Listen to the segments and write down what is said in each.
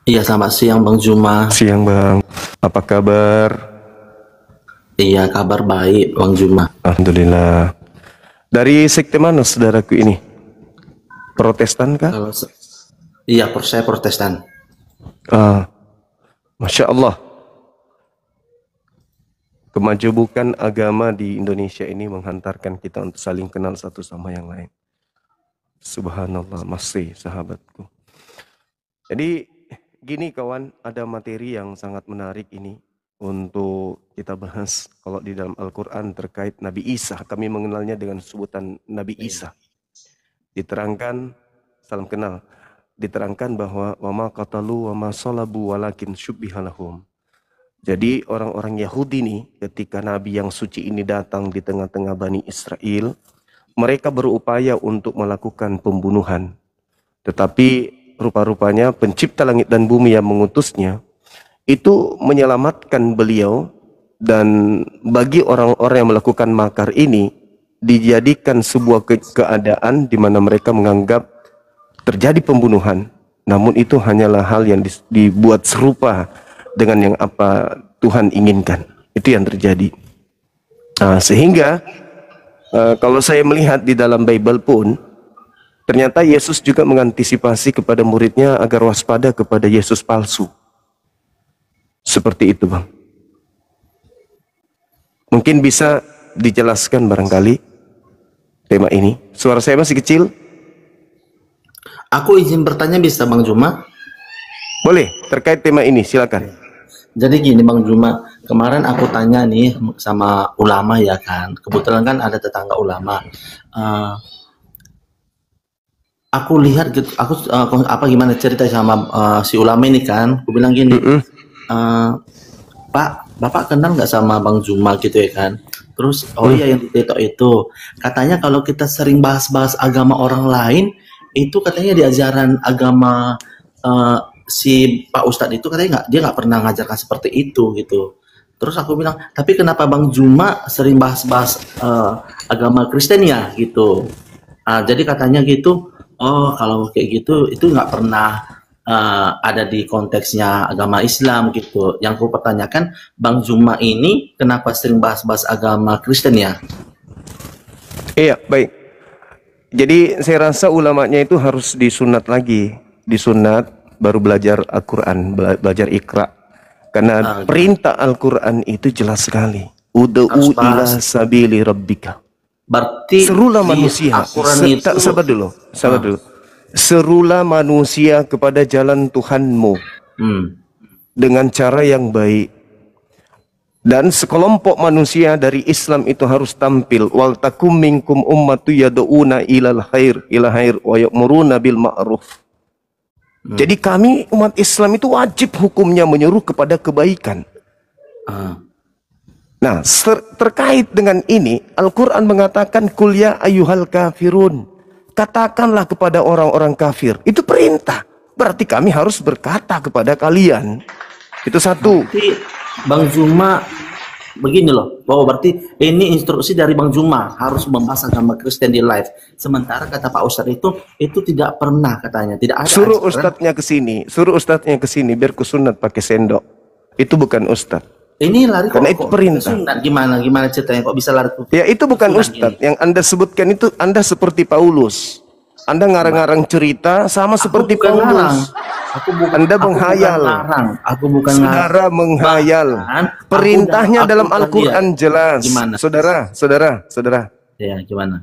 Iya, selamat siang Bang Juma. Siang Bang, apa kabar? Iya, kabar baik Bang Juma. Alhamdulillah. Dari sekte mana saudaraku ini? Protestan kah? Kalau iya, saya Protestan. Ah, Masya Allah. Kemajemukan agama di Indonesia ini menghantarkan kita untuk saling kenal satu sama yang lain. Subhanallah, masih sahabatku. Jadi gini kawan, ada materi yang sangat menarik ini untuk kita bahas. Kalau di dalam Al-Quran terkait Nabi Isa, kami mengenalnya dengan sebutan Nabi Isa. Diterangkan, salam kenal, diterangkan bahwa wama qatalu wama salabu walakin syubbihalahum. Jadi orang-orang Yahudi nih ketika Nabi yang suci ini datang di tengah-tengah Bani Israel, mereka berupaya untuk melakukan pembunuhan. Tetapi rupa-rupanya pencipta langit dan bumi yang mengutusnya itu menyelamatkan beliau, dan bagi orang-orang yang melakukan makar ini dijadikan sebuah keadaan di mana mereka menganggap terjadi pembunuhan. Namun itu hanyalah hal yang dibuat serupa dengan yang apa Tuhan inginkan. Itu yang terjadi. Sehingga kalau saya melihat di dalam Bible pun, ternyata Yesus juga mengantisipasi kepada muridnya agar waspada kepada Yesus palsu. Seperti itu Bang. Mungkin bisa dijelaskan barangkali tema ini. Suara saya masih kecil? Aku izin bertanya bisa Bang Juma? Boleh, terkait tema ini silakan. Jadi gini Bang Juma, kemarin aku tanya nih sama ulama ya kan. Kebetulan kan ada tetangga ulama. Eh, aku lihat gitu, apa gimana cerita sama si ulama ini kan. Aku bilang gini, eh, Pak, Bapak kenal nggak sama Bang Juma gitu ya kan? Terus, oh iya yang di TikTok itu. Katanya kalau kita sering bahas-bahas agama orang lain, itu katanya di ajaran agama eh, si Pak Ustadz itu katanya dia nggak pernah ngajarkan seperti itu gitu. Terus aku bilang, tapi kenapa Bang Juma sering bahas-bahas agama Kristen ya gitu. Jadi katanya gitu, oh kalau kayak gitu itu nggak pernah ada di konteksnya agama Islam gitu. Yang aku pertanyakan, Bang Juma ini kenapa sering bahas-bahas agama Kristen ya? Iya, baik. Jadi saya rasa ulamanya itu harus disunat lagi. Disunat baru belajar Al-Quran, belajar Iqra. Karena Gimana? perintah Al-Quran itu jelas sekali. Harus Ud'u ila bahas. sabili rabbika. Berarti Serulah di manusia. Al-Quran itu, Sabar dulu, sabar ah, dulu. Serulah manusia kepada jalan Tuhanmu hmm, dengan cara yang baik. Dan sekelompok manusia dari Islam itu harus tampil. Wal takum minkum ummatu yad'una ilal khair wa ya'muruna bil ma'ruf. hmm, Jadi kami umat Islam itu wajib hukumnya menyuruh kepada kebaikan. ah, Nah, terkait dengan ini, Al-Quran mengatakan, Kul ya ayyuhal kafirun. Katakanlah kepada orang-orang kafir. Itu perintah. Berarti kami harus berkata kepada kalian. Itu satu. berarti Bang Juma begini loh, bahwa berarti ini instruksi dari Bang Juma harus membahas agama Kristen di live. Sementara kata Pak Ustadz itu tidak pernah katanya, tidak ada Suruh ajaran. ustadznya ke sini. Suruh ustadznya ke sini biar kusunat pakai sendok. Itu bukan ustadz. Ini lari kok Karena itu kok ke perintah. sunat, gimana ceritanya kok bisa lari Ya itu ke bukan sunat gini? ustadz. Yang Anda sebutkan itu Anda seperti Paulus. Anda ngarang-ngarang cerita sama Aku seperti bukan ngarang. Paulus. Aku Anda bukan menghayal. ngarang. Aku bukan ngarang. Saudara menghayal. Bahkan Perintahnya aku dalam udah lihat. Al-Quran jelas. Gimana? Saudara. Ya, gimana?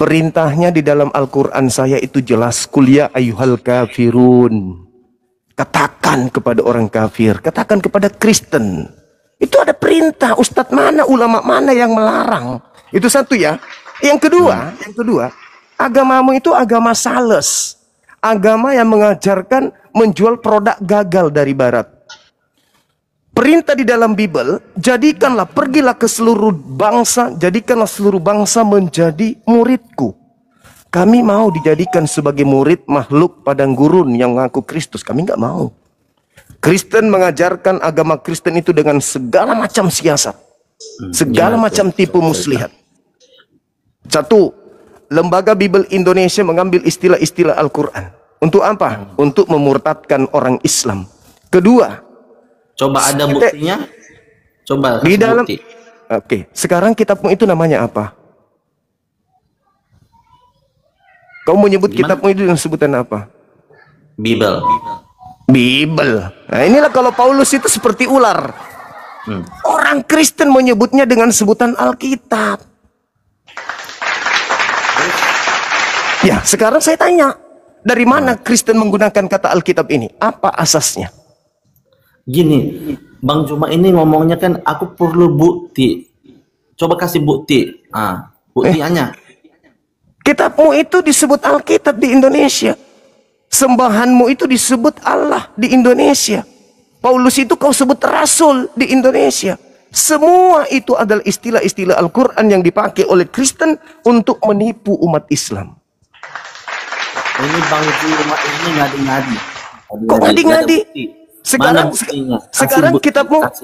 Perintahnya di dalam Al-Quran saya itu jelas. Kuliah ayyuhal kafirun. Katakan kepada orang kafir. Katakan kepada Kristen. Itu ada perintah. Ustadz mana, ulama mana yang melarang. Itu satu ya. Yang kedua, agamamu itu agama sales. Agama yang mengajarkan menjual produk gagal dari barat. Perintah di dalam Bible, pergilah ke seluruh bangsa, jadikanlah seluruh bangsa menjadi muridku. Kami mau dijadikan sebagai murid makhluk padang gurun yang mengaku Kristus. Kami nggak mau. Kristen mengajarkan agama Kristen itu dengan segala macam siasat. Segala Gimana tuh? macam tipu Cerita. muslihat. Satu, Lembaga Bible Indonesia mengambil istilah-istilah Al-Quran. Untuk apa? Untuk memurtadkan orang Islam. Kedua, Coba ada buktinya. Coba di kasih dalam bukti. Oke, sekarang kitabmu itu namanya apa? Kau menyebut Gimana? kitabmu itu dengan sebutan apa? Bible. Bible. Nah, inilah kalau Paulus itu seperti ular. Hmm. Orang Kristen menyebutnya dengan sebutan Alkitab. Ya, sekarang saya tanya, dari mana Kristen menggunakan kata Alkitab ini? Apa asasnya? Gini, Bang Juma ini ngomongnya kan aku perlu bukti. Coba kasih bukti. Buktinya. Kitabmu itu disebut Alkitab di Indonesia. Sembahanmu itu disebut Allah di Indonesia. Paulus itu kau sebut Rasul di Indonesia. Semua itu adalah istilah-istilah Al-Quran yang dipakai oleh Kristen untuk menipu umat Islam. Ini Bang Juma ini ngadi-ngadi. Kok ngadi-ngadi? Mana buktinya?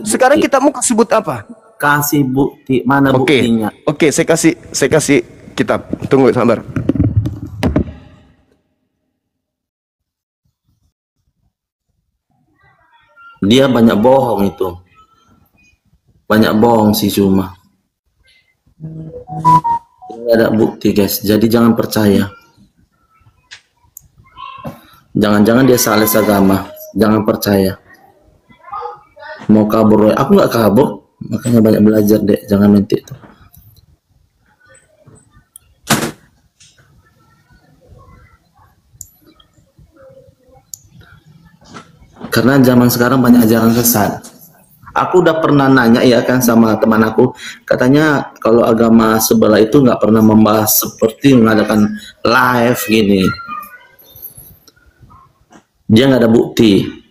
Sekarang kitabmu sebut apa? Kasih bukti. Mana buktinya? Oke, saya kasih kitab. Tunggu, sabar. Dia banyak bohong itu. Banyak bohong si Juma. Tidak ada bukti, guys. Jadi jangan percaya. Jangan-jangan dia salah agama. Jangan percaya. Mau kabur, aku nggak kabur. Makanya banyak belajar, dek. Jangan minta itu. Karena zaman sekarang banyak ajaran sesat. Aku udah pernah nanya ya kan sama teman aku, katanya kalau agama sebelah itu nggak pernah membahas seperti mengadakan live gini. Dia nggak ada bukti.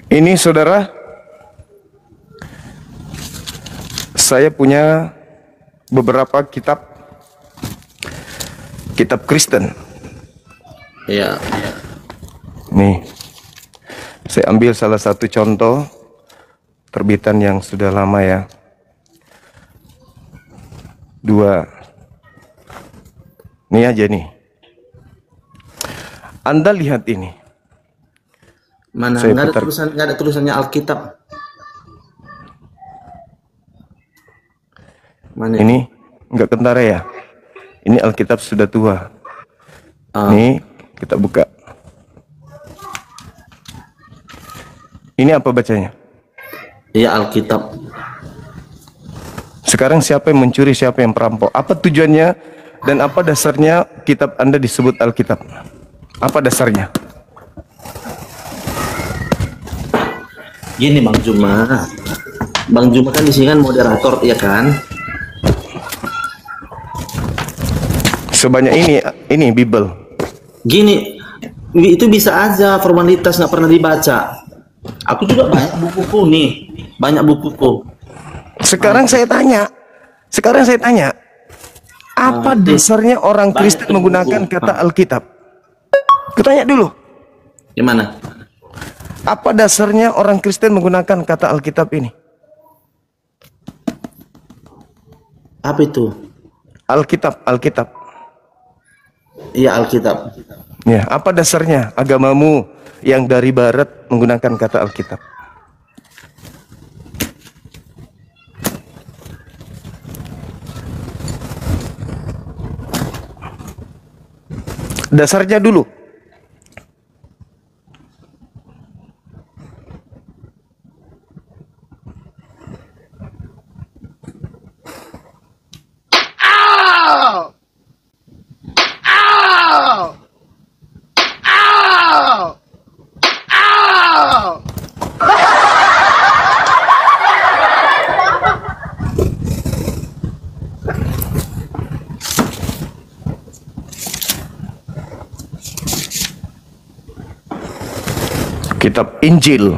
Ini saudara, saya punya beberapa kitab Kristen. Iya. Nih, saya ambil salah satu contoh terbitan yang sudah lama ya. 2. Ini aja nih. Anda lihat ini. Mana nggak ada tulisannya Alkitab. Mana ini nggak kentara ya? Ini Alkitab sudah tua. Nih kita buka. Ini apa bacanya? Iya, Alkitab. Sekarang siapa yang mencuri, siapa yang perampok? Apa tujuannya dan apa dasarnya kitab Anda disebut Alkitab? Apa dasarnya? Gini Bang Juma kan di sini kan moderator ya kan. Sebanyak ini Bible. Gini, itu bisa aja formalitas nggak pernah dibaca. Aku juga banyak bukuku nih, banyak bukuku. Sekarang saya tanya, apa dasarnya orang Kristen menggunakan kata Alkitab? Kutanya dulu. Gimana? Apa dasarnya orang Kristen menggunakan kata Alkitab ini? Apa itu? Alkitab. Iya, Alkitab. Ya, apa dasarnya agamamu yang dari barat menggunakan kata Alkitab? Dasarnya dulu. Kitab Injil.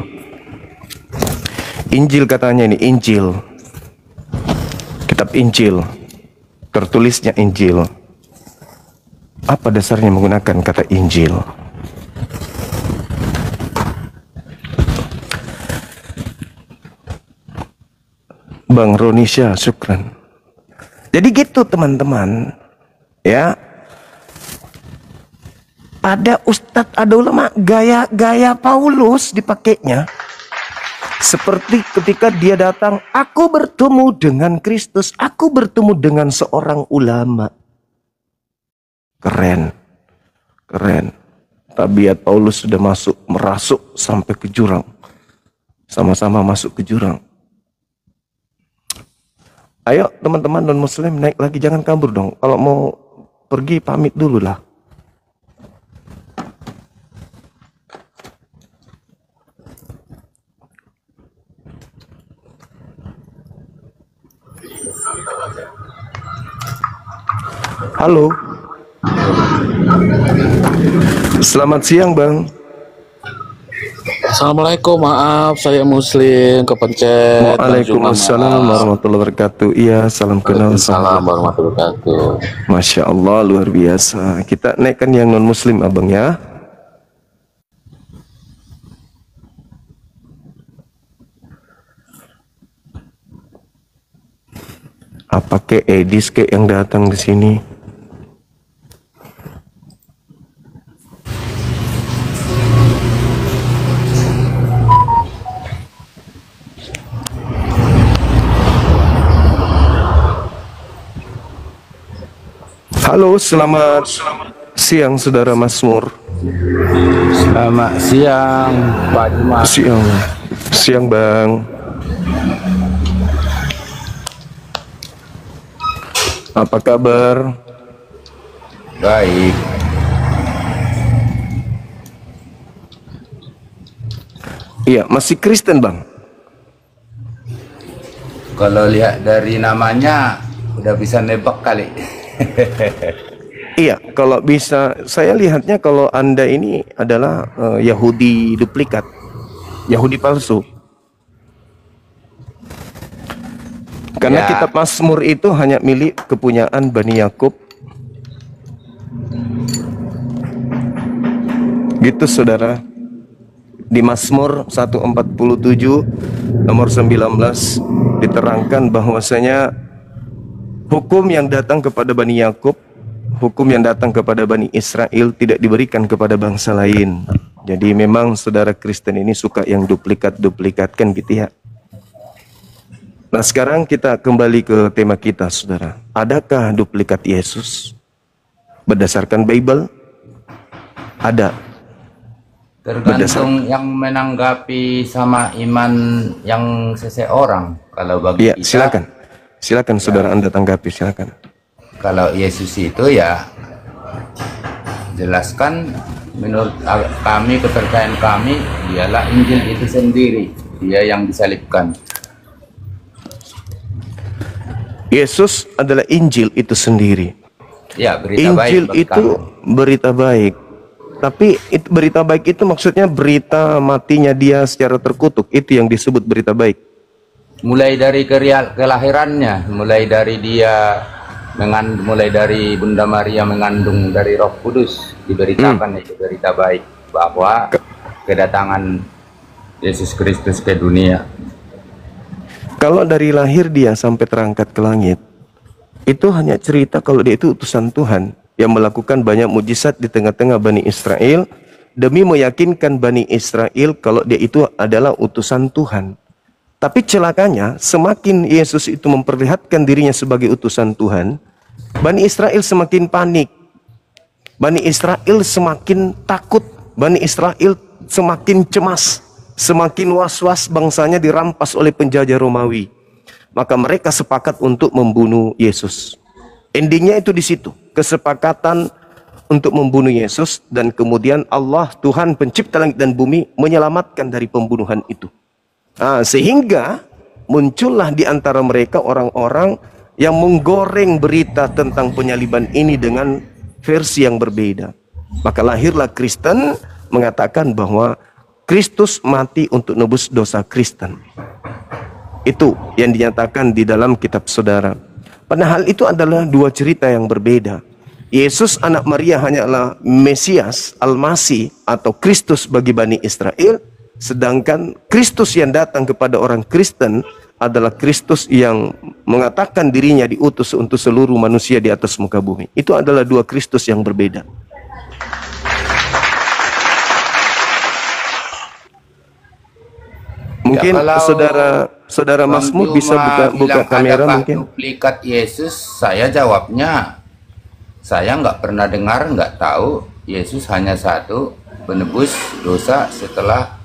Injil katanya ini, Injil. Kitab Injil. Tertulisnya Injil. Apa dasarnya menggunakan kata Injil? Bang Ronisha, syukran. Jadi gitu teman-teman, ya. Ada ustadz, ada ulama, gaya-gaya Paulus dipakainya. Seperti ketika dia datang, aku bertemu dengan Kristus, aku bertemu dengan seorang ulama. Keren, keren. Tabiat Paulus sudah merasuk sampai ke jurang. Sama-sama masuk ke jurang. Ayo teman-teman non-muslim naik lagi, jangan kabur dong. Kalau mau pergi pamit dulu lah. Halo. Selamat siang, Bang. Assalamualaikum, maaf saya muslim kepencet. Waalaikumsalam warahmatullahi wabarakatuh. Iya, salam kenal. Salam warahmatullahi wabarakatuh. Masya Allah, luar biasa. Kita naikkan yang non muslim abang ya. Apa ke Edis ke yang datang di sini? Halo, selamat siang saudara Masmur. Selamat siang Pak Jumat. Siang Bang. Apa kabar? Baik. Iya, masih Kristen Bang? Kalau lihat dari namanya udah bisa nebak kali. Iya, kalau bisa saya lihatnya kalau Anda ini adalah Yahudi duplikat, Yahudi palsu. Karena Ya. kitab Mazmur itu hanya milik kepunyaan Bani Yakub. Gitu saudara. Di Mazmur 147 nomor 19 diterangkan bahwasanya hukum yang datang kepada Bani Yakub, hukum yang datang kepada Bani Israel tidak diberikan kepada bangsa lain. Jadi memang saudara Kristen ini suka yang duplikat-duplikatkan gitu ya. Nah sekarang kita kembali ke tema kita saudara. Adakah duplikat Yesus? Berdasarkan Bible? Ada. Tergantung yang menanggapi sama iman yang seseorang. Kalau bagi Iya, kita, silakan saudara Anda tanggapi, silakan. kalau Yesus itu ya jelaskan menurut kami, kepercayaan kami, dialah Injil itu sendiri, dia yang disalibkan. Yesus adalah Injil itu sendiri. Ya, berita Injil baik bagi itu kami. berita baik. Tapi berita baik itu maksudnya berita matinya dia secara terkutuk. Itu yang disebut berita baik. Mulai dari kelahirannya, mulai dari dia mulai dari Bunda Maria mengandung dari Roh Kudus, diberitakan itu berita baik bahwa kedatangan Yesus Kristus ke dunia. Kalau dari lahir dia sampai terangkat ke langit, itu hanya cerita kalau dia itu utusan Tuhan yang melakukan banyak mujizat di tengah-tengah Bani Israel demi meyakinkan Bani Israel kalau dia itu adalah utusan Tuhan. Tapi celakanya, semakin Yesus itu memperlihatkan dirinya sebagai utusan Tuhan, Bani Israel semakin panik. Bani Israel semakin takut. Bani Israel semakin cemas. Semakin was-was bangsanya dirampas oleh penjajah Romawi. Maka mereka sepakat untuk membunuh Yesus. Endingnya itu di situ. Kesepakatan untuk membunuh Yesus. Dan kemudian Allah, Tuhan pencipta langit dan bumi, menyelamatkan dari pembunuhan itu. Nah, sehingga muncullah di antara mereka orang-orang yang menggoreng berita tentang penyaliban ini dengan versi yang berbeda. Maka lahirlah Kristen mengatakan bahwa Kristus mati untuk nebus dosa Kristen. Itu yang dinyatakan di dalam kitab saudara. Padahal itu adalah dua cerita yang berbeda. Yesus anak Maria hanyalah Mesias, Al-Masih atau Kristus bagi Bani Israel, sedangkan Kristus yang datang kepada orang Kristen adalah Kristus yang mengatakan dirinya diutus untuk seluruh manusia di atas muka bumi. Itu adalah dua Kristus yang berbeda. Mungkin Ya, kalau saudara Bang Masmud Juma bisa buka bilang kamera adakah mungkin. duplikat Yesus, saya jawabnya, saya nggak pernah dengar, nggak tahu. Yesus hanya satu, penebus dosa setelah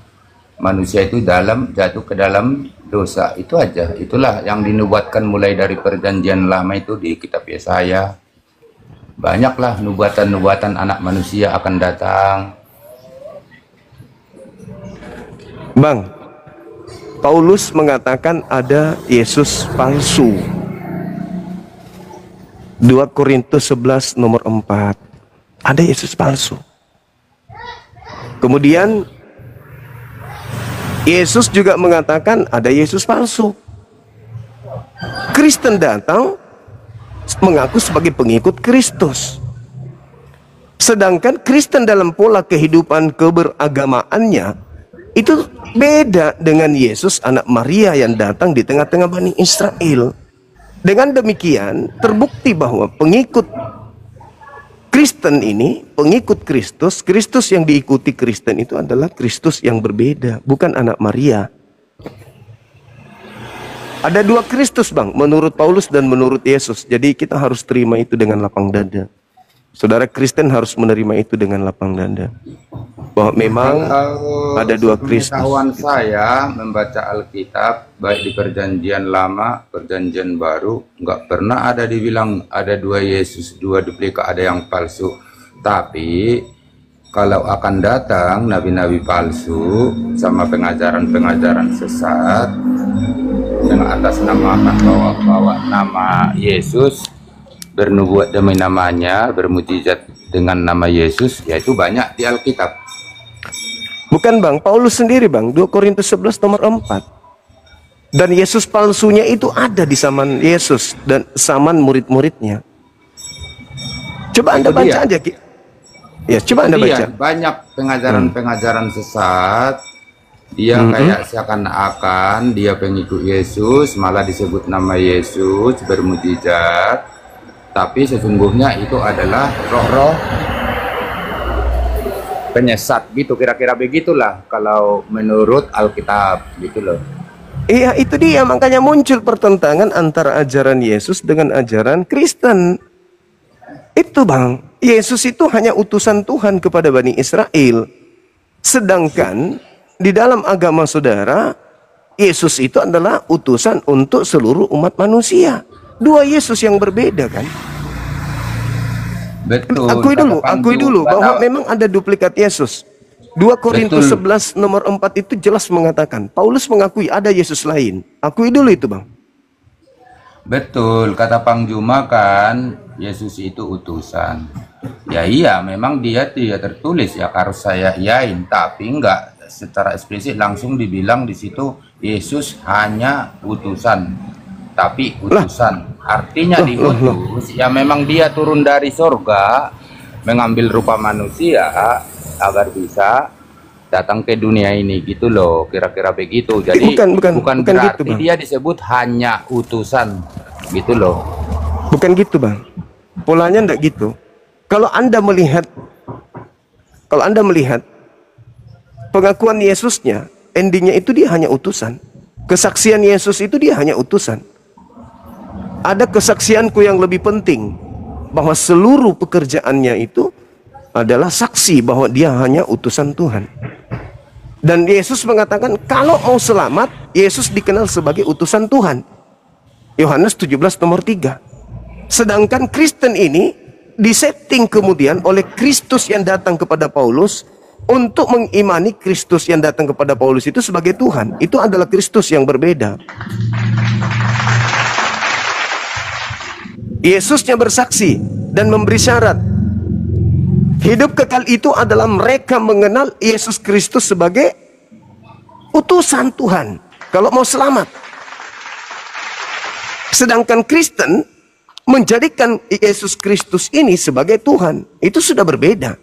manusia itu jatuh ke dalam dosa. Itu aja. Itulah yang dinubuatkan mulai dari perjanjian lama itu di kitab Yesaya. Banyaklah nubuatan-nubuatan anak manusia akan datang. Bang, Paulus mengatakan ada Yesus palsu. 2 Korintus 11 nomor 4. Ada Yesus palsu. Kemudian Yesus juga mengatakan ada Yesus palsu. Kristen datang mengaku sebagai pengikut Kristus. Sedangkan Kristen dalam pola kehidupan keberagamaannya itu beda dengan Yesus anak Maria yang datang di tengah-tengah Bani Israel. Dengan demikian terbukti bahwa pengikut Kristen ini, pengikut Kristus, Kristus yang diikuti Kristen itu adalah Kristus yang berbeda, bukan anak Maria. Ada dua Kristus, Bang, menurut Paulus dan menurut Yesus. Jadi kita harus terima itu dengan lapang dada. Saudara Kristen harus menerima itu dengan lapang dada. Bahwa memang ada dua Kristus. Pengetahuan saya membaca Alkitab, baik di perjanjian lama, perjanjian baru, nggak pernah ada dibilang ada dua Yesus, dua duplikat, ada yang palsu. Tapi kalau akan datang nabi-nabi palsu sama pengajaran-pengajaran sesat dengan atas nama akan bawa nama Yesus, bernubuat demi namanya, bermujizat dengan nama Yesus, yaitu banyak di Alkitab. Bukan, Bang, Paulus sendiri, Bang, 2 Korintus 11 nomor 4. Dan Yesus palsunya itu ada di zaman Yesus dan zaman murid-muridnya. Coba Anda baca aja, Ki. Ya, coba Anda baca. Banyak pengajaran-pengajaran sesat. Dia kayak seakan-akan dia pengikut Yesus, malah disebut nama Yesus, bermujizat. Tapi sesungguhnya itu adalah roh-roh penyesat gitu, kira-kira begitulah kalau menurut Alkitab gitu loh. Iya, itu dia, makanya muncul pertentangan antara ajaran Yesus dengan ajaran Kristen. Itu, Bang, Yesus itu hanya utusan Tuhan kepada Bani Israel. Sedangkan di dalam agama saudara, Yesus itu adalah utusan untuk seluruh umat manusia. Dua Yesus yang berbeda, kan? Betul. Akui dulu bahwa memang ada duplikat Yesus. 2 Korintus 11 nomor 4 itu jelas mengatakan, Paulus mengakui ada Yesus lain. Akui dulu itu, Bang. Betul, kata Pang Juma kan, Yesus itu utusan. Ya iya, memang dia tertulis, ya harus saya iyain, tapi enggak secara eksplisit langsung dibilang di situ Yesus hanya utusan. Tapi utusan artinya diutus, ya memang dia turun dari surga mengambil rupa manusia agar bisa datang ke dunia ini gitu loh, kira-kira begitu. Jadi bukan berarti gitu, dia disebut hanya utusan gitu loh. Bukan gitu, Bang. Polanya enggak gitu. Kalau Anda melihat pengakuan Yesusnya, endingnya itu dia hanya utusan. Kesaksian Yesus itu dia hanya utusan. Ada kesaksianku yang lebih penting, bahwa seluruh pekerjaannya itu adalah saksi bahwa dia hanya utusan Tuhan. Dan Yesus mengatakan kalau mau selamat, Yesus dikenal sebagai utusan Tuhan. Yohanes 17 nomor 3. Sedangkan Kristen ini disetting kemudian oleh Kristus yang datang kepada Paulus untuk mengimani Kristus yang datang kepada Paulus itu sebagai Tuhan. Itu adalah Kristus yang berbeda. Yesusnya bersaksi dan memberi syarat. Hidup kekal itu adalah mereka mengenal Yesus Kristus sebagai utusan Tuhan. Kalau mau selamat. Sedangkan Kristen menjadikan Yesus Kristus ini sebagai Tuhan. Itu sudah berbeda.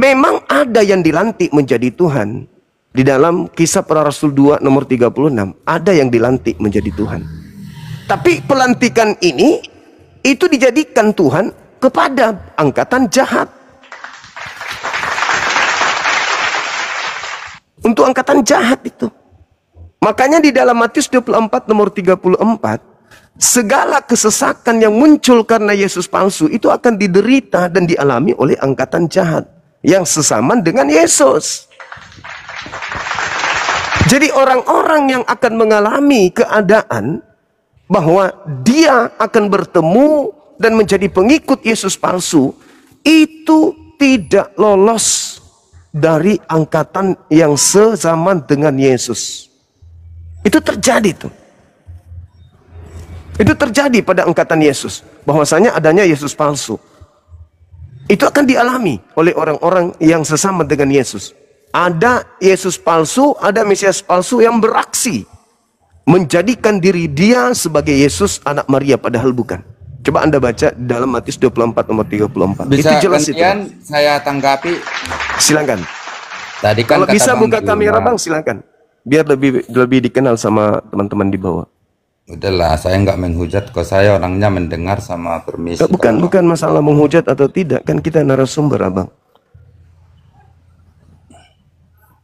Memang ada yang dilantik menjadi Tuhan. Di dalam Kisah Para Rasul 2 nomor 36, ada yang dilantik menjadi Tuhan. Tapi pelantikan ini, itu dijadikan Tuhan kepada angkatan jahat. Untuk angkatan jahat itu. Makanya di dalam Matius 24 nomor 34, segala kesesakan yang muncul karena Yesus palsu itu akan diderita dan dialami oleh angkatan jahat yang sesaman dengan Yesus. Jadi orang-orang yang akan mengalami keadaan bahwa dia akan bertemu dan menjadi pengikut Yesus palsu, itu tidak lolos dari angkatan yang sezaman dengan Yesus. Itu terjadi tuh. Itu terjadi pada angkatan Yesus. Bahwasanya adanya Yesus palsu. Itu akan dialami oleh orang-orang yang sesama dengan Yesus. Ada Yesus palsu, ada Mesias palsu yang beraksi. Menjadikan diri dia sebagai Yesus anak Maria, padahal bukan. Coba Anda baca dalam Matius 24 nomor 34. Bisa itu jelas gantian itu. saya tanggapi. Silakan. Tadi kan Kalau bisa kata buka Bang kamera Juma, Bang, silakan. Biar lebih dikenal sama teman-teman di bawah. udahlah, saya nggak menghujat kok, saya orangnya mendengar sama permisi. Bukan masalah menghujat atau tidak, kan kita narasumber Abang.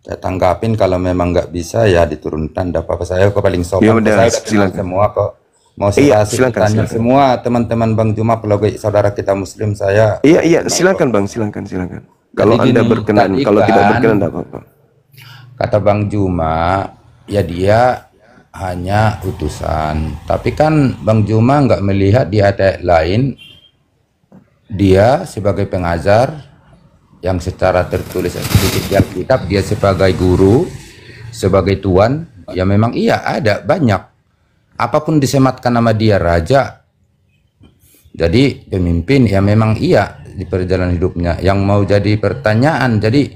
Saya tanggapin kalau memang nggak bisa ya diturunkan, tidak apa-apa, saya kok paling sopan. Ya udah, Saya udah kenal silakan. semua kok. Mau Iya, saya silakan, tanya silakan. semua teman-teman Bang Juma, pelogai saudara kita Muslim, saya. Iya, silakan Bang, silakan. Kalau Jadi Anda gini, berkenan, tadi kalau tidak kan berkenan tidak apa-apa. Kata Bang Juma, ya dia hanya utusan. Tapi kan Bang Juma nggak melihat di ayat lain, dia sebagai pengajar yang secara tertulis eksplisit di Alkitab, dia sebagai guru, sebagai tuan, ya memang iya ada banyak. Apapun disematkan nama dia raja, jadi pemimpin, ya memang iya di perjalanan hidupnya. Yang mau jadi pertanyaan, jadi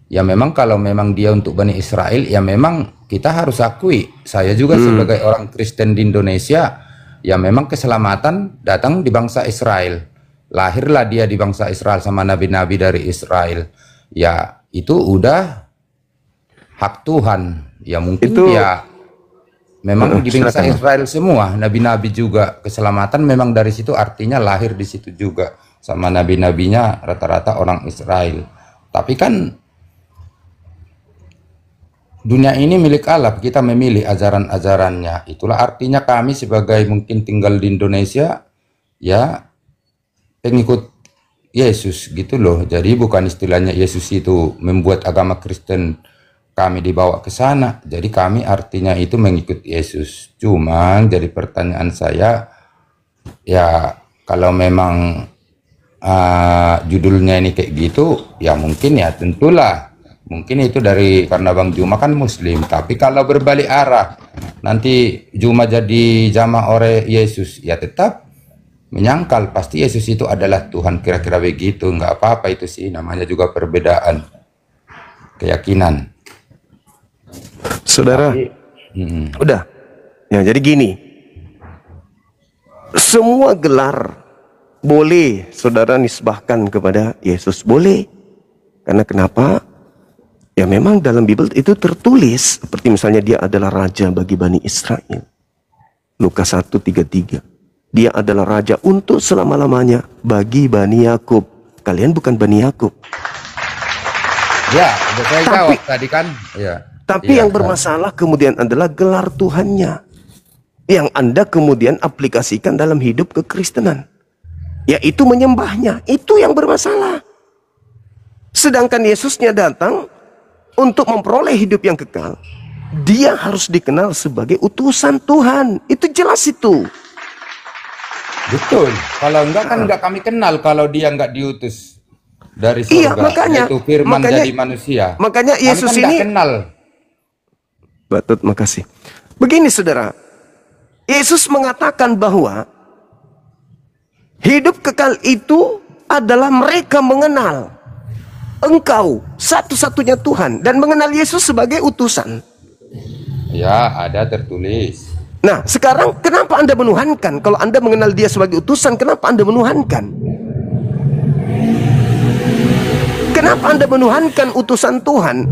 ya memang kalau memang dia untuk Bani Israel, ya memang kita harus akui. Saya juga sebagai orang Kristen di Indonesia, ya memang keselamatan datang di bangsa Israel. Lahirlah dia di bangsa Israel sama nabi-nabi dari Israel. Ya itu udah hak Tuhan. Ya mungkin Itu, ya memang di bangsa silakan. Israel semua, nabi-nabi juga keselamatan memang dari situ, artinya lahir di situ juga. Sama nabi-nabinya rata-rata orang Israel. Tapi kan dunia ini milik Allah, kita memilih ajaran-ajarannya. Itulah artinya kami sebagai mungkin tinggal di Indonesia, ya pengikut Yesus gitu loh. Jadi bukan istilahnya Yesus itu membuat agama Kristen kami dibawa ke sana. Jadi kami artinya itu mengikut Yesus. Cuman jadi pertanyaan saya, ya kalau memang judulnya ini kayak gitu, ya mungkin ya tentulah. Mungkin itu dari karena Bang Juma kan Muslim. Tapi kalau berbalik arah, nanti Juma jadi jamaah oleh Yesus, ya tetap menyangkal pasti Yesus itu adalah Tuhan, kira-kira begitu. Nggak apa-apa itu sih, namanya juga perbedaan keyakinan. Saudara, udah. Ya, jadi gini. Semua gelar boleh saudara nisbahkan kepada Yesus, boleh. Karena kenapa? Ya memang dalam Bible itu tertulis, seperti misalnya dia adalah raja bagi Bani Israel. Lukas 1:33. Dia adalah raja untuk selama-lamanya bagi Bani Yakub. Kalian bukan Bani Yakub. Ya, udah saya jawab tadi kan. Ya. Tapi Iya, yang bermasalah kemudian adalah gelar Tuhannya. Yang Anda kemudian aplikasikan dalam hidup kekristenan. Yaitu menyembahnya. Itu yang bermasalah. Sedangkan Yesusnya datang untuk memperoleh hidup yang kekal. Dia harus dikenal sebagai utusan Tuhan. Itu jelas itu. Betul. Kalau enggak kan enggak kami kenal kalau dia enggak diutus dari surga. Iya, makanya. Yaitu firman jadi manusia. Makanya Yesus kami kan ini enggak kenal. Batut, makasih. Begini saudara, Yesus mengatakan bahwa hidup kekal itu adalah mereka mengenal Engkau satu-satunya Tuhan dan mengenal Yesus sebagai utusan. Ya, ada tertulis. Nah, sekarang kenapa Anda menuhankan? Kalau Anda mengenal dia sebagai utusan, kenapa Anda menuhankan? Kenapa Anda menuhankan utusan Tuhan?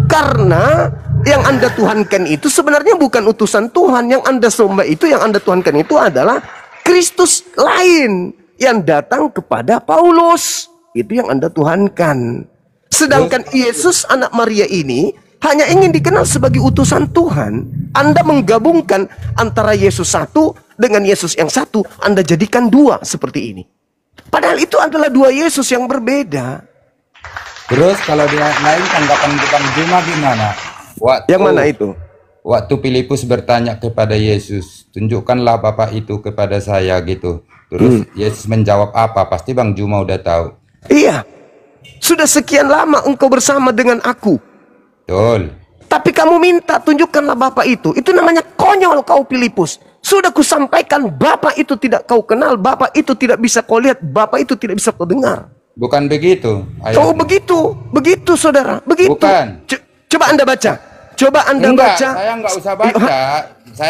Karena yang Anda tuhankan itu sebenarnya bukan utusan Tuhan. Yang Anda sembah itu, yang Anda tuhankan itu adalah Kristus lain yang datang kepada Paulus. Itu yang Anda tuhankan. Sedangkan Yesus anak Maria ini hanya ingin dikenal sebagai utusan Tuhan. Anda menggabungkan antara Yesus satu dengan Yesus yang satu. Anda jadikan dua seperti ini. Padahal itu adalah dua Yesus yang berbeda. Terus kalau dia lain tanggapan Bang Juma gimana? Yang mana itu? Waktu Filipus bertanya kepada Yesus, tunjukkanlah Bapa itu kepada saya gitu. Terus Yesus menjawab apa? Pasti Bang Juma udah tahu. Iya. Sudah sekian lama engkau bersama dengan aku. Betul. Tapi kamu minta tunjukkanlah Bapa itu. Itu namanya konyol kau Filipus. Sudah kusampaikan Bapa itu tidak kau kenal, Bapa itu tidak bisa kau lihat, Bapa itu tidak bisa kau dengar. Bukan begitu. Oh begitu saudara, begitu. Bukan. Coba Anda baca. Coba Anda baca. Saya enggak usah baca.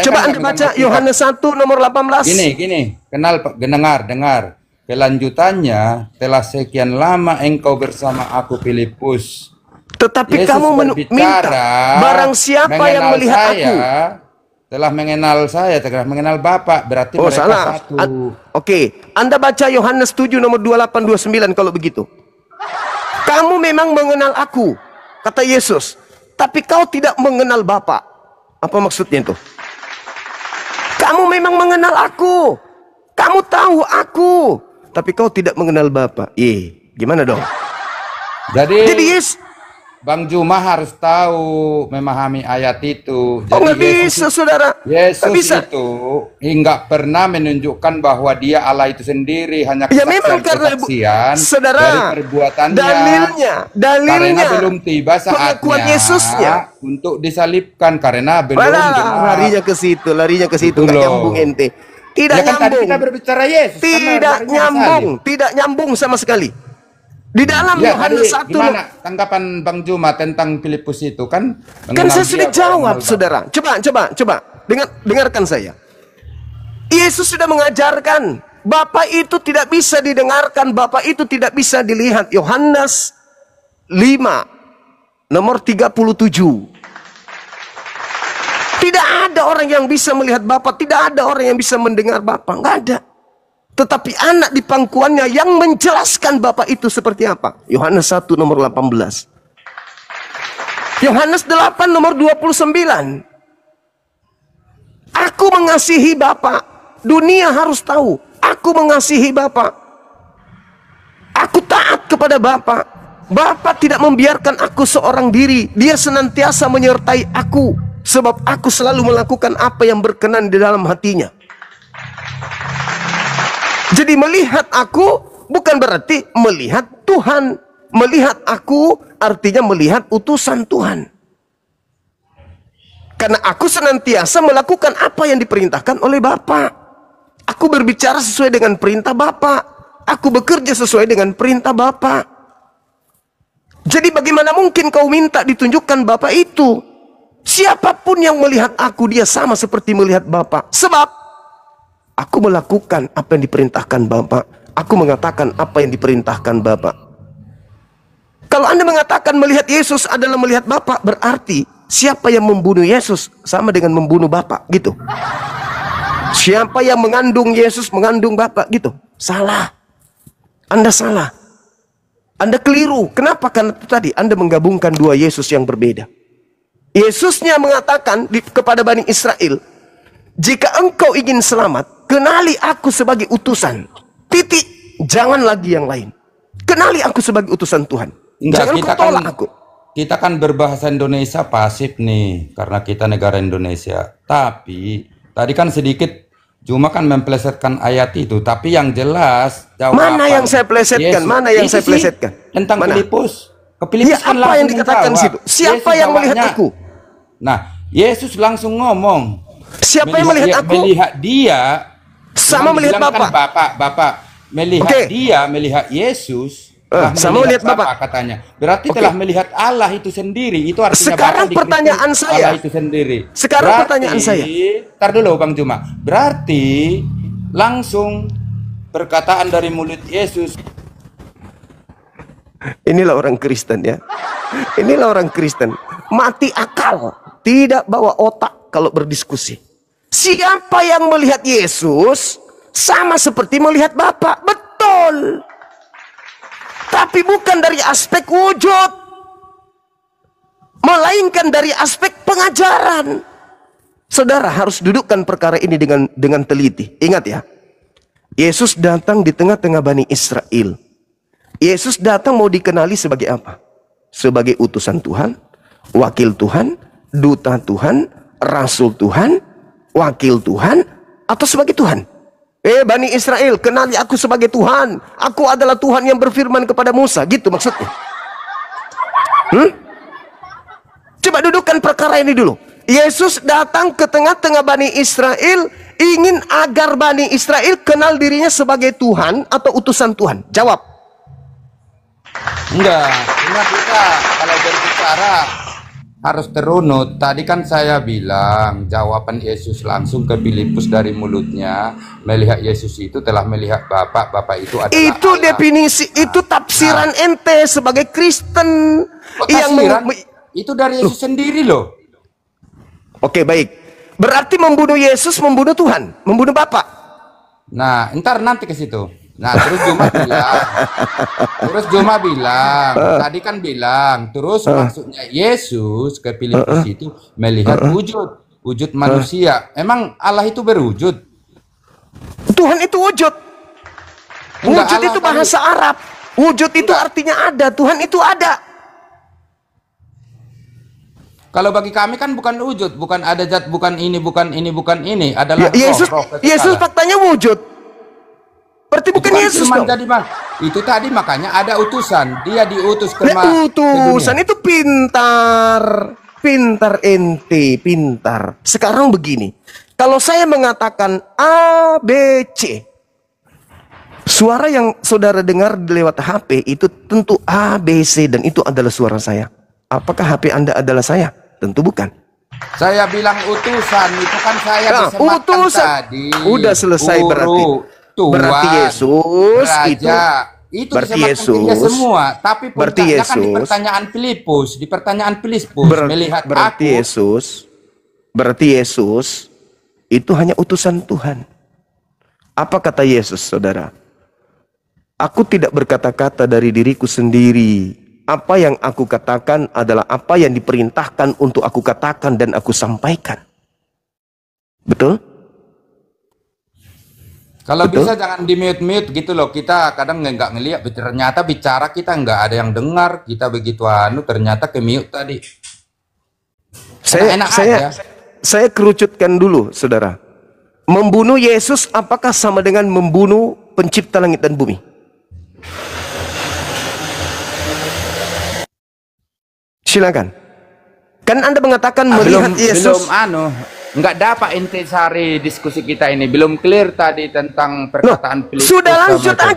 Coba Anda baca Yohanes 1 nomor 18. Gini. Dengar. Kelanjutannya, telah sekian lama engkau bersama aku Filipus. Tetapi Yesus kamu minta barang siapa yang melihat saya, aku telah mengenal Bapa, berarti oh mereka salah. satu. Oke. Anda baca Yohanes 7 nomor 28-29 kalau begitu. Kamu memang mengenal aku, kata Yesus, tapi kau tidak mengenal Bapa. Apa maksudnya itu? Kamu memang mengenal aku, kamu tahu aku, tapi kau tidak mengenal Bapa. Gimana dong? Jadi Yesus, Bang Juma harus tahu, memahami ayat itu. Jadi nggak bisa, saudara. Yesus bisa. itu hingga pernah menunjukkan bahwa dia Allah itu sendiri, hanya kesaksian saudara, dari perbuatannya. Dalilnya karena belum tiba saatnya Yesusnya untuk disalibkan, karena belum. Larinya ke situ, nggak nyambung ente. Tidak ya kan nyambung. tadi kita berbicara Yesus. Tidak nyambung sama sekali. Di dalam Yohanes 1. Gimana tanggapan Bang Juma tentang Filipus itu kan? Kan saya sudah jawab, saudara. Coba. Dengarkan saya. Yesus sudah mengajarkan Bapa itu tidak bisa didengarkan, Bapa itu tidak bisa dilihat. Yohanes 5 nomor 37. Tidak ada orang yang bisa melihat Bapa, tidak ada orang yang bisa mendengar Bapa, nggak ada. Tetapi anak di pangkuannya yang menjelaskan Bapa itu seperti apa. Yohanes 1 nomor 18. Yohanes 8 nomor 29. Aku mengasihi Bapa. Dunia harus tahu. Aku mengasihi Bapa. Aku taat kepada Bapa. Bapa tidak membiarkan aku seorang diri. Dia senantiasa menyertai aku. Sebab aku selalu melakukan apa yang berkenan di dalam hatinya. Jadi melihat aku bukan berarti melihat Tuhan. Melihat aku artinya melihat utusan Tuhan. Karena aku senantiasa melakukan apa yang diperintahkan oleh Bapa. Aku berbicara sesuai dengan perintah Bapa. Aku bekerja sesuai dengan perintah Bapa. Jadi bagaimana mungkin kau minta ditunjukkan Bapa itu? Siapapun yang melihat aku, dia sama seperti melihat Bapa. Sebab aku melakukan apa yang diperintahkan Bapa. Aku mengatakan apa yang diperintahkan Bapa. Kalau Anda mengatakan melihat Yesus adalah melihat Bapa, berarti siapa yang membunuh Yesus sama dengan membunuh Bapa, gitu. Siapa yang mengandung Yesus mengandung Bapa, gitu. Salah. Anda salah. Anda keliru. Kenapa? Karena tadi Anda menggabungkan dua Yesus yang berbeda. Yesusnya mengatakan kepada Bani Israel, jika engkau ingin selamat, kenali aku sebagai utusan. Titik. Jangan lagi yang lain. Kenali aku sebagai utusan Tuhan. Jangan kau tolak aku. Kita kan berbahasa Indonesia pasif nih, karena kita negara Indonesia. Tapi tadi kan sedikit Juma kan memplesetkan ayat itu, tapi yang jelas jawaban. Mana yang saya plesetkan? Yesus. Mana yang saya plesetkan? Tentang mana? Filipus. Ke Filipus kan apa yang dikatakan di situ? Siapa Yesus yang melihat aku? Nah, Yesus langsung ngomong. Siapa yang melihat aku? Melihat dia sama melihat Bapa. Bapak melihat dia, melihat Yesus sama melihat Bapa katanya. Berarti telah melihat Allah itu sendiri. Itu artinya sekarang pertanyaan saya. Allah itu sendiri. Sekarang pertanyaan saya. Tar dulu Bang Juma. Berarti langsung perkataan dari mulut Yesus. Inilah orang Kristen ya. Inilah orang Kristen. Mati akal, tidak bawa otak kalau berdiskusi. Siapa yang melihat Yesus sama seperti melihat Bapa. Betul. Tapi bukan dari aspek wujud, melainkan dari aspek pengajaran. Saudara harus dudukkan perkara ini dengan teliti. Ingat ya, Yesus datang di tengah-tengah Bani Israel. Yesus datang mau dikenali sebagai apa? Sebagai utusan Tuhan, wakil Tuhan, duta Tuhan, rasul Tuhan, wakil Tuhan, atau sebagai Tuhan? Bani Israel, kenali aku sebagai Tuhan. Aku adalah Tuhan yang berfirman kepada Musa. Gitu maksudnya. Coba dudukkan perkara ini dulu. Yesus datang ke tengah-tengah Bani Israel, ingin agar Bani Israel kenal dirinya sebagai Tuhan atau utusan Tuhan. Jawab. Enggak, kita kalau berbicara harus terunut. Tadi kan saya bilang jawaban Yesus langsung ke Filipus dari mulutnya, melihat Yesus itu telah melihat Bapa, Bapa itu adalah itu Allah. Definisi, itu tafsiran ente sebagai Kristen yang itu dari Yesus sendiri loh. Oke, baik. Berarti membunuh Yesus membunuh Tuhan, membunuh Bapa. Nah, nanti ke situ. Nah, terus Juma bilang, tadi kan bilang, terus maksudnya Yesus ke Filipus itu melihat wujud manusia. Emang Allah itu berwujud? Tuhan itu wujud. Wujud itu bahasa Arab. Wujud itu artinya ada. Tuhan itu ada. Kalau bagi kami kan bukan wujud, bukan ada zat, bukan ini, bukan ini, bukan ini. Adalah Yesus faktanya wujud. Berarti bukan Yesus dong. Itu tadi makanya ada utusan. Dia diutus ke utusan itu pintar ente, pintar. Sekarang begini, kalau saya mengatakan A, B, C, suara yang saudara dengar lewat HP itu tentu A, B, C, dan itu adalah suara saya. Apakah HP Anda adalah saya? Tentu bukan. Saya bilang utusan, itu kan saya disematkan utusan. Tadi. Udah selesai berarti. Tuhan, berarti Yesus Raja, itu berarti Yesus semua. Tapi berarti Yesus, kan di pertanyaan Filipus, melihat berarti aku. Berarti Yesus itu hanya utusan Tuhan. Apa kata Yesus, saudara? Aku tidak berkata-kata dari diriku sendiri. Apa yang aku katakan adalah apa yang diperintahkan untuk aku katakan dan aku sampaikan. Betul? Kalau bisa jangan di mute gitu loh. Kita kadang nggak ngelihat, ternyata bicara kita nggak ada yang dengar. Kita begitu ternyata ke mute tadi. Saya kerucutkan dulu, saudara. Membunuh Yesus apakah sama dengan membunuh pencipta langit dan bumi? Silakan. Kan Anda mengatakan melihat Yesus. Nggak dapat intisari diskusi kita ini, belum clear tadi tentang perkataan Filipus. Sudah lanjutkan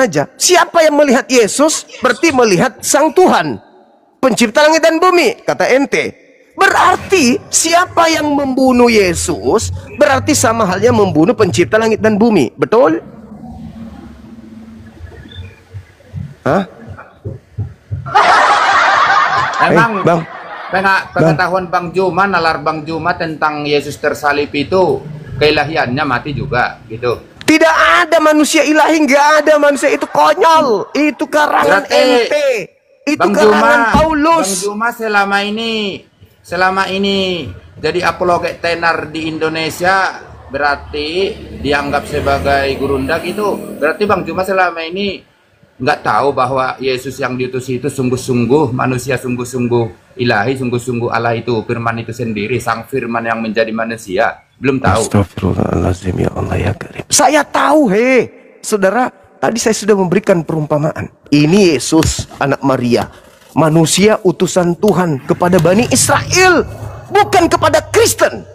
aja. Siapa yang melihat Yesus berarti melihat Sang Tuhan, pencipta langit dan bumi, kata ente. Berarti siapa yang membunuh Yesus berarti sama halnya membunuh pencipta langit dan bumi, betul? Hah? Emang Bang, pengetahuan Bang Juma, nalar Bang Juma tentang Yesus tersalib itu keilahiannya mati juga gitu. Tidak ada manusia ilahi, nggak ada manusia, itu konyol, itu karangan ente, itu karangan Paulus. Bang Juma selama ini jadi apologet tenar di Indonesia, berarti dianggap sebagai gurunda gitu. Berarti Bang Juma selama ini nggak tahu bahwa Yesus yang diutus itu sungguh-sungguh manusia, sungguh-sungguh ilahi, sungguh-sungguh Allah itu, firman itu sendiri, sang firman yang menjadi manusia. Belum tahu. Astagfirullahaladzim, ya Allah ya Karim. Saya tahu, saudara. Tadi saya sudah memberikan perumpamaan. Ini Yesus, anak Maria, manusia utusan Tuhan kepada Bani Israel, bukan kepada Kristen.